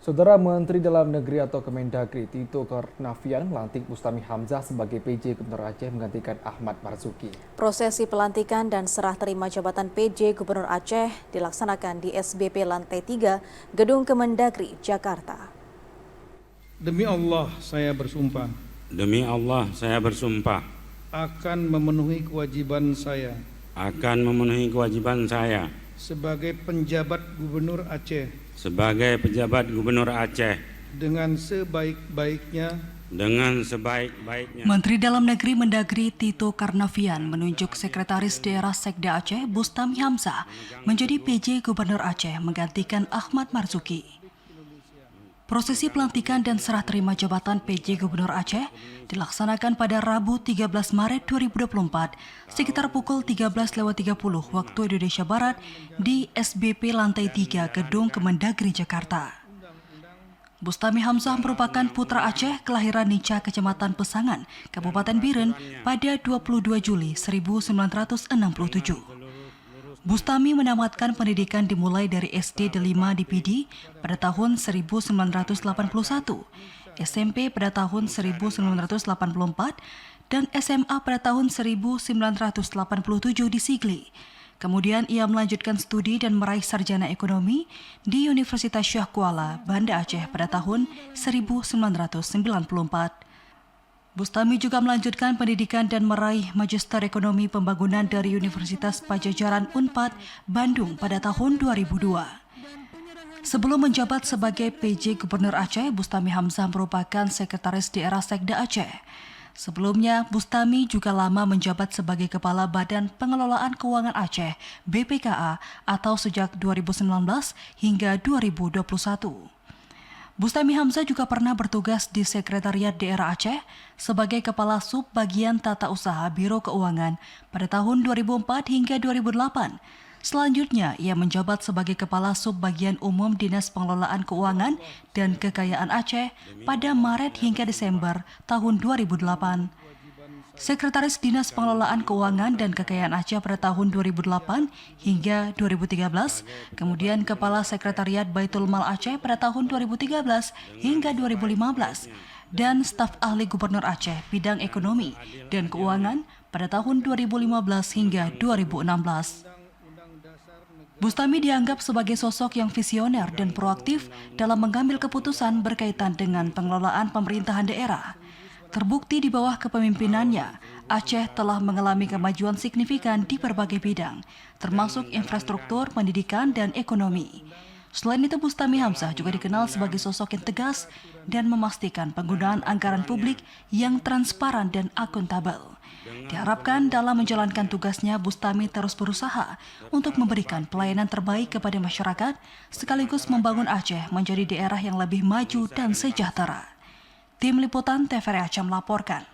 Saudara Menteri Dalam Negeri atau Kemendagri Tito Karnavian melantik Bustami Hamzah sebagai PJ Gubernur Aceh menggantikan Ahmad Marzuki. Prosesi pelantikan dan serah terima jabatan PJ Gubernur Aceh dilaksanakan di SBP Lantai 3, Gedung Kemendagri, Jakarta. Demi Allah saya bersumpah. Demi Allah saya bersumpah. Akan memenuhi kewajiban saya. Akan memenuhi kewajiban saya. Sebagai penjabat Gubernur Aceh. Sebagai pejabat Gubernur Aceh. Dengan sebaik-baiknya. Menteri Dalam Negeri Mendagri Tito Karnavian menunjuk Sekretaris Daerah Sekda Aceh Bustami Hamzah menjadi PJ Gubernur Aceh menggantikan Ahmad Marzuki. Prosesi pelantikan dan serah terima jabatan PJ Gubernur Aceh dilaksanakan pada Rabu 13 Maret 2024 sekitar pukul 13.30 waktu Indonesia Barat di SBP Lantai 3 Gedung Kemendagri, Jakarta. Bustami Hamzah merupakan putra Aceh kelahiran Nica, Kecamatan Pesangan, Kabupaten Biren pada 22 Juli 1967. Bustami menamatkan pendidikan dimulai dari SD Delima di Pidi pada tahun 1981, SMP pada tahun 1984, dan SMA pada tahun 1987 di Sigli. Kemudian ia melanjutkan studi dan meraih sarjana ekonomi di Universitas Syah Kuala, Banda Aceh pada tahun 1994. Bustami juga melanjutkan pendidikan dan meraih Magister Ekonomi Pembangunan dari Universitas Pajajaran Unpad, Bandung pada tahun 2002. Sebelum menjabat sebagai PJ Gubernur Aceh, Bustami Hamzah merupakan Sekretaris Daerah Sekda Aceh. Sebelumnya, Bustami juga lama menjabat sebagai Kepala Badan Pengelolaan Keuangan Aceh, BPKA, atau sejak 2019 hingga 2021. Bustami Hamzah juga pernah bertugas di Sekretariat Daerah Aceh sebagai Kepala Sub Bagian Tata Usaha Biro Keuangan pada tahun 2004 hingga 2008. Selanjutnya, ia menjabat sebagai Kepala Sub Bagian Umum Dinas Pengelolaan Keuangan dan Kekayaan Aceh pada Maret hingga Desember tahun 2008. Sekretaris Dinas Pengelolaan Keuangan dan Kekayaan Aceh pada tahun 2008 hingga 2013, kemudian Kepala Sekretariat Baitul Mal Aceh pada tahun 2013 hingga 2015, dan staf ahli Gubernur Aceh bidang ekonomi dan keuangan pada tahun 2015 hingga 2016. Bustami dianggap sebagai sosok yang visioner dan proaktif dalam mengambil keputusan berkaitan dengan pengelolaan pemerintahan daerah. Terbukti di bawah kepemimpinannya, Aceh telah mengalami kemajuan signifikan di berbagai bidang, termasuk infrastruktur, pendidikan, dan ekonomi. Selain itu, Bustami Hamzah juga dikenal sebagai sosok yang tegas dan memastikan penggunaan anggaran publik yang transparan dan akuntabel. Diharapkan dalam menjalankan tugasnya, Bustami terus berusaha untuk memberikan pelayanan terbaik kepada masyarakat, sekaligus membangun Aceh menjadi daerah yang lebih maju dan sejahtera. Tim Liputan TVRI Aceh melaporkan.